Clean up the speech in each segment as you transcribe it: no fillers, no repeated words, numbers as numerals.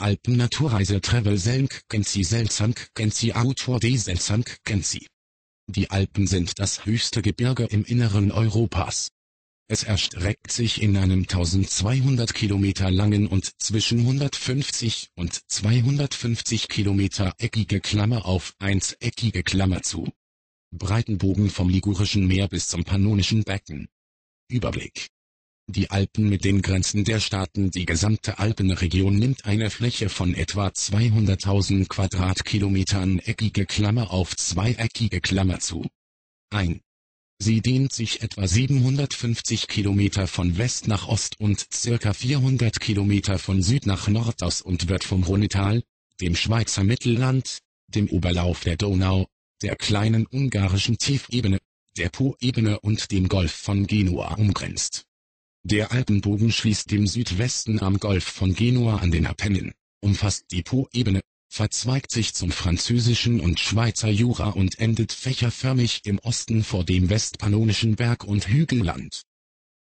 Alpen Naturreise Travel Selk Genzi Selzank Genzi Autor de Selzank Genzi. Die Alpen sind das höchste Gebirge im Inneren Europas. Es erstreckt sich in einem 1200 Kilometer langen und zwischen 150 und 250 Kilometer eckige Klammer auf 1 eckige Klammer zu. Breitenbogen vom Ligurischen Meer bis zum Pannonischen Becken. Überblick. Die Alpen mit den Grenzen der Staaten. Die gesamte Alpenregion nimmt eine Fläche von etwa 200.000 Quadratkilometern eckige Klammer auf 2 eckige Klammer zu. Ein. Sie dehnt sich etwa 750 Kilometer von West nach Ost und ca. 400 Kilometer von Süd nach Nord aus und wird vom Rhonetal, dem Schweizer Mittelland, dem Oberlauf der Donau, der kleinen ungarischen Tiefebene, der Po-Ebene und dem Golf von Genua umgrenzt. Der Alpenbogen schließt im Südwesten am Golf von Genua an den Apennin, umfasst die Po-Ebene, verzweigt sich zum französischen und Schweizer Jura und endet fächerförmig im Osten vor dem westpannonischen Berg- und Hügelland.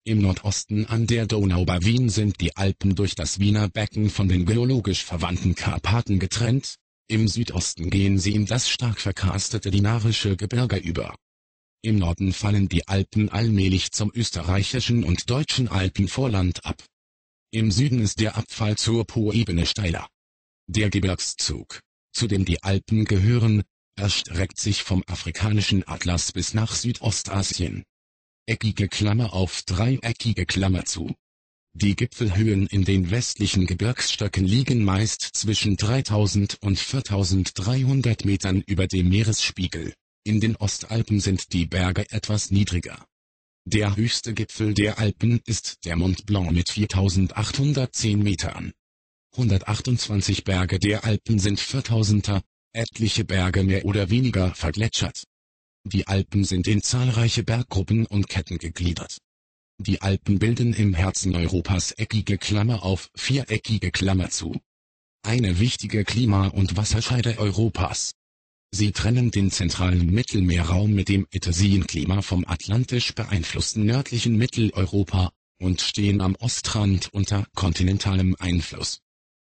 Im Nordosten an der Donau bei Wien sind die Alpen durch das Wiener Becken von den geologisch verwandten Karpaten getrennt, im Südosten gehen sie in das stark verkarstete Dinarische Gebirge über. Im Norden fallen die Alpen allmählich zum österreichischen und deutschen Alpenvorland ab. Im Süden ist der Abfall zur Po-Ebene steiler. Der Gebirgszug, zu dem die Alpen gehören, erstreckt sich vom afrikanischen Atlas bis nach Südostasien. Eckige Klammer auf 3 eckige Klammer zu. Die Gipfelhöhen in den westlichen Gebirgsstöcken liegen meist zwischen 3000 und 4300 Metern über dem Meeresspiegel. In den Ostalpen sind die Berge etwas niedriger. Der höchste Gipfel der Alpen ist der Mont Blanc mit 4810 Metern. 128 Berge der Alpen sind 4000er, etliche Berge mehr oder weniger vergletschert. Die Alpen sind in zahlreiche Berggruppen und Ketten gegliedert. Die Alpen bilden im Herzen Europas eckige Klammer auf 4 eckige Klammer zu. Eine wichtige Klima- und Wasserscheide Europas. Sie trennen den zentralen Mittelmeerraum mit dem Etesien-Klima vom atlantisch beeinflussten nördlichen Mitteleuropa und stehen am Ostrand unter kontinentalem Einfluss.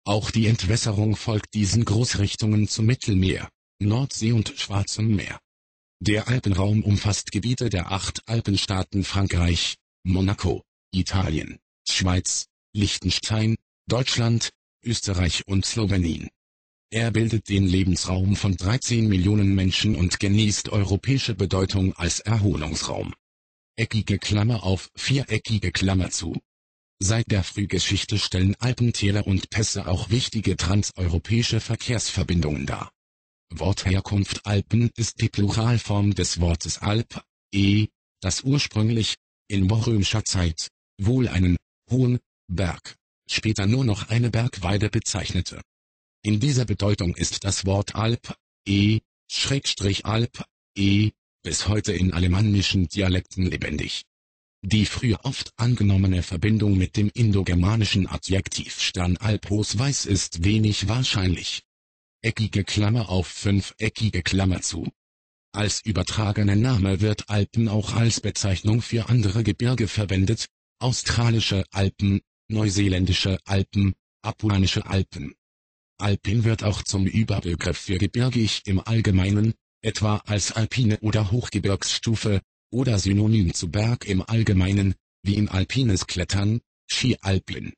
Auch die Entwässerung folgt diesen Großrichtungen zum Mittelmeer, Nordsee und Schwarzem Meer. Der Alpenraum umfasst Gebiete der 8 Alpenstaaten Frankreich, Monaco, Italien, Schweiz, Liechtenstein, Deutschland, Österreich und Slowenien. Er bildet den Lebensraum von 13 Millionen Menschen und genießt europäische Bedeutung als Erholungsraum. Eckige Klammer auf 4 eckige Klammer zu. Seit der Frühgeschichte stellen Alpentäler und Pässe auch wichtige transeuropäische Verkehrsverbindungen dar. Wortherkunft Alpen ist die Pluralform des Wortes Alp, das ursprünglich, in vorrömischer Zeit, wohl einen hohen Berg, später nur noch eine Bergweide bezeichnete. In dieser Bedeutung ist das Wort Alp, Alp, bis heute in alemannischen Dialekten lebendig. Die früher oft angenommene Verbindung mit dem indogermanischen Adjektiv Stern Alpos weiß ist wenig wahrscheinlich. Eckige Klammer auf 5 eckige Klammer zu. Als übertragener Name wird Alpen auch als Bezeichnung für andere Gebirge verwendet, australische Alpen, neuseeländische Alpen, apuanische Alpen. Alpin wird auch zum Überbegriff für gebirgig im Allgemeinen, etwa als alpine oder Hochgebirgsstufe, oder synonym zu Berg im Allgemeinen, wie in alpines Klettern, Ski Alpin.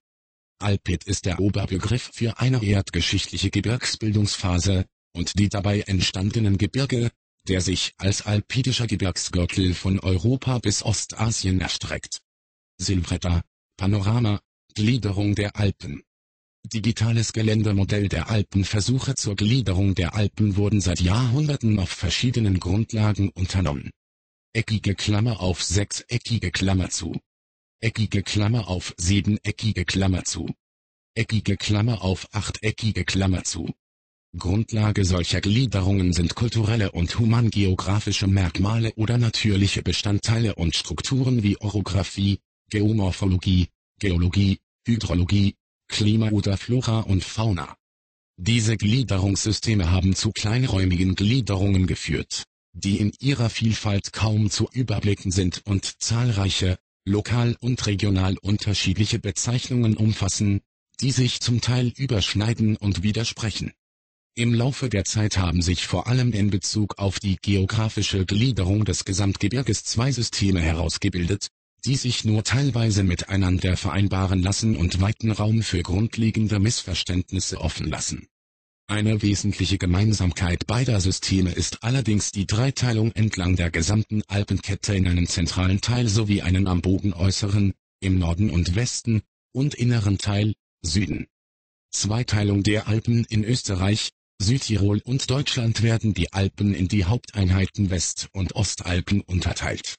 Alpit ist der Oberbegriff für eine erdgeschichtliche Gebirgsbildungsphase, und die dabei entstandenen Gebirge, der sich als alpitischer Gebirgsgürtel von Europa bis Ostasien erstreckt. Silvretta, Panorama, Gliederung der Alpen. Digitales Geländemodell der Alpenversuche zur Gliederung der Alpen wurden seit Jahrhunderten auf verschiedenen Grundlagen unternommen. Eckige Klammer auf 6 eckige Klammer zu. Eckige Klammer auf 7 eckige Klammer zu. Eckige Klammer auf 8 eckige Klammer zu. Grundlage solcher Gliederungen sind kulturelle und humangeografische Merkmale oder natürliche Bestandteile und Strukturen wie Orographie, Geomorphologie, Geologie, Hydrologie, Klima oder Flora und Fauna. Diese Gliederungssysteme haben zu kleinräumigen Gliederungen geführt, die in ihrer Vielfalt kaum zu überblicken sind und zahlreiche, lokal und regional unterschiedliche Bezeichnungen umfassen, die sich zum Teil überschneiden und widersprechen. Im Laufe der Zeit haben sich vor allem in Bezug auf die geografische Gliederung des Gesamtgebirges zwei Systeme herausgebildet, die sich nur teilweise miteinander vereinbaren lassen und weiten Raum für grundlegende Missverständnisse offen lassen. Eine wesentliche Gemeinsamkeit beider Systeme ist allerdings die Dreiteilung entlang der gesamten Alpenkette in einen zentralen Teil sowie einen am Bogen äußeren, im Norden und Westen, und inneren Teil, Süden. Zweiteilung der Alpen in Österreich, Südtirol und Deutschland werden die Alpen in die Haupteinheiten West- und Ostalpen unterteilt.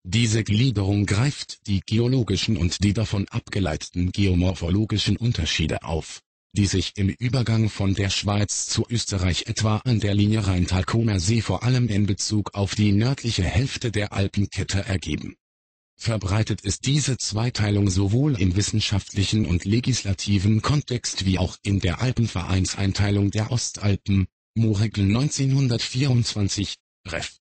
Diese Gliederung greift die geologischen und die davon abgeleiteten geomorphologischen Unterschiede auf, die sich im Übergang von der Schweiz zu Österreich etwa an der Linie Rheintal-Comer-See vor allem in Bezug auf die nördliche Hälfte der Alpenkette ergeben. Verbreitet ist diese Zweiteilung sowohl im wissenschaftlichen und legislativen Kontext wie auch in der Alpenvereinseinteilung der Ostalpen, Moorregeln 1924, Ref.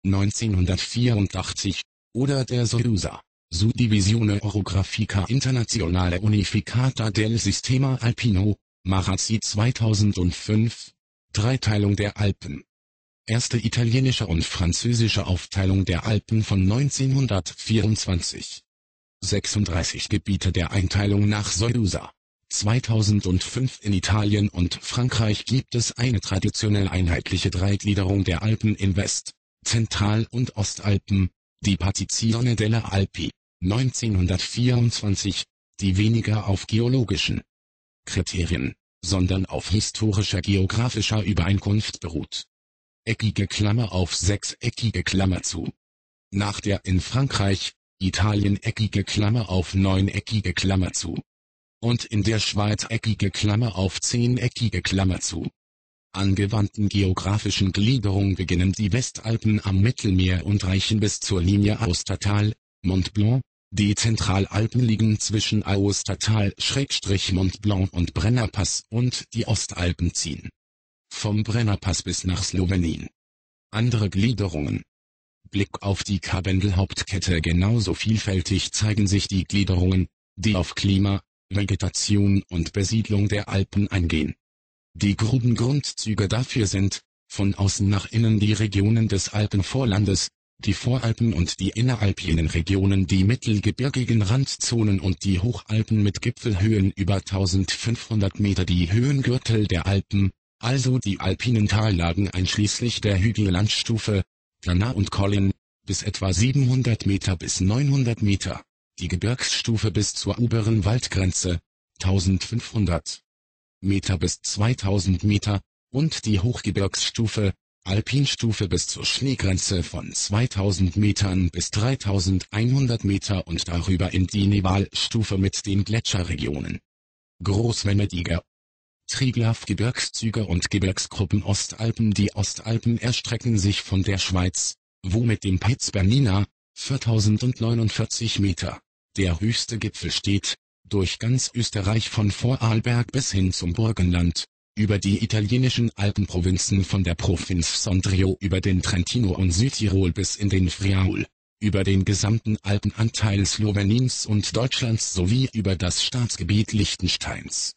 1984, oder der SOUSA, Suddivisione Orografica Internazionale Unificata del Sistema Alpino, Marazzi 2005, Dreiteilung der Alpen. Erste italienische und französische Aufteilung der Alpen von 1924. 36 Gebiete der Einteilung nach SOUSA. 2005 in Italien und Frankreich gibt es eine traditionell einheitliche Dreigliederung der Alpen in West-, Zentral- und Ostalpen, die Partizione delle Alpi, 1924, die weniger auf geologischen Kriterien, sondern auf historischer geografischer Übereinkunft beruht. Eckige Klammer auf sechseckige Klammer zu. Nach der in Frankreich, Italien eckige Klammer auf neuneckige Klammer zu. Und in der Schweiz eckige Klammer auf zehneckige Klammer zu. Angewandten geografischen Gliederung beginnen die Westalpen am Mittelmeer und reichen bis zur Linie Austertal, Mont Blanc. Die Zentralalpen liegen zwischen Austertal-Mont Blanc und Brennerpass und die Ostalpen ziehen vom Brennerpass bis nach Slowenien. Andere Gliederungen. Blick auf die Karwendel-Hauptkette. Genauso vielfältig zeigen sich die Gliederungen, die auf Klima, Vegetation und Besiedlung der Alpen eingehen. Die groben Grundzüge dafür sind, von außen nach innen die Regionen des Alpenvorlandes, die Voralpen und die inneralpinen Regionen, die mittelgebirgigen Randzonen und die Hochalpen mit Gipfelhöhen über 1500 Meter, die Höhengürtel der Alpen, also die alpinen Tallagen einschließlich der Hügellandstufe, Plana und Collin, bis etwa 700 Meter bis 900 Meter, die Gebirgsstufe bis zur oberen Waldgrenze, 1500 Meter bis 2000 Meter, und die Hochgebirgsstufe, Alpinstufe bis zur Schneegrenze von 2000 Metern bis 3100 Meter und darüber in die Nivalstufe mit den Gletscherregionen. Großvenediger Triglav-Gebirgszüge und Gebirgsgruppen Ostalpen. Die Ostalpen erstrecken sich von der Schweiz, wo mit dem Piz Bernina, 4049 Meter, der höchste Gipfel steht, durch ganz Österreich von Vorarlberg bis hin zum Burgenland, über die italienischen Alpenprovinzen von der Provinz Sondrio über den Trentino und Südtirol bis in den Friaul, über den gesamten Alpenanteil Sloweniens und Deutschlands sowie über das Staatsgebiet Liechtensteins.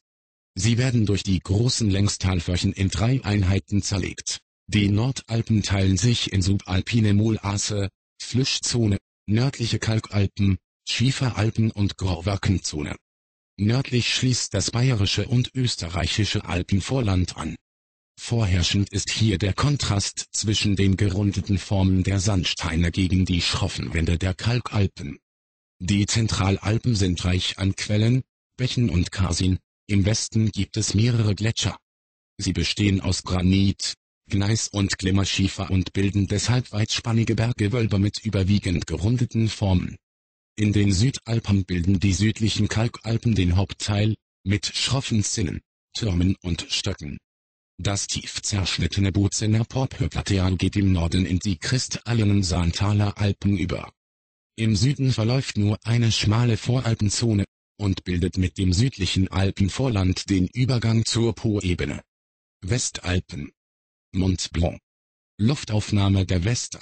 Sie werden durch die großen Längstalflächen in drei Einheiten zerlegt. Die Nordalpen teilen sich in subalpine Molasse, Flyschzone, nördliche Kalkalpen, Schieferalpen und Grauwerkenzone. Nördlich schließt das bayerische und österreichische Alpenvorland an. Vorherrschend ist hier der Kontrast zwischen den gerundeten Formen der Sandsteine gegen die schroffen Wände der Kalkalpen. Die Zentralalpen sind reich an Quellen, Bächen und Karsin. Im Westen gibt es mehrere Gletscher. Sie bestehen aus Granit, Gneis und Glimmerschiefer und bilden deshalb weitspannige Berggewölbe mit überwiegend gerundeten Formen. In den Südalpen bilden die südlichen Kalkalpen den Hauptteil, mit schroffen Zinnen, Türmen und Stöcken. Das tief zerschnittene Bozener Porphyr-Plateau geht im Norden in die kristallinen Saantaler Alpen über. Im Süden verläuft nur eine schmale Voralpenzone und bildet mit dem südlichen Alpenvorland den Übergang zur Poebene. Westalpen. Mont Blanc. Luftaufnahme der Westalpen.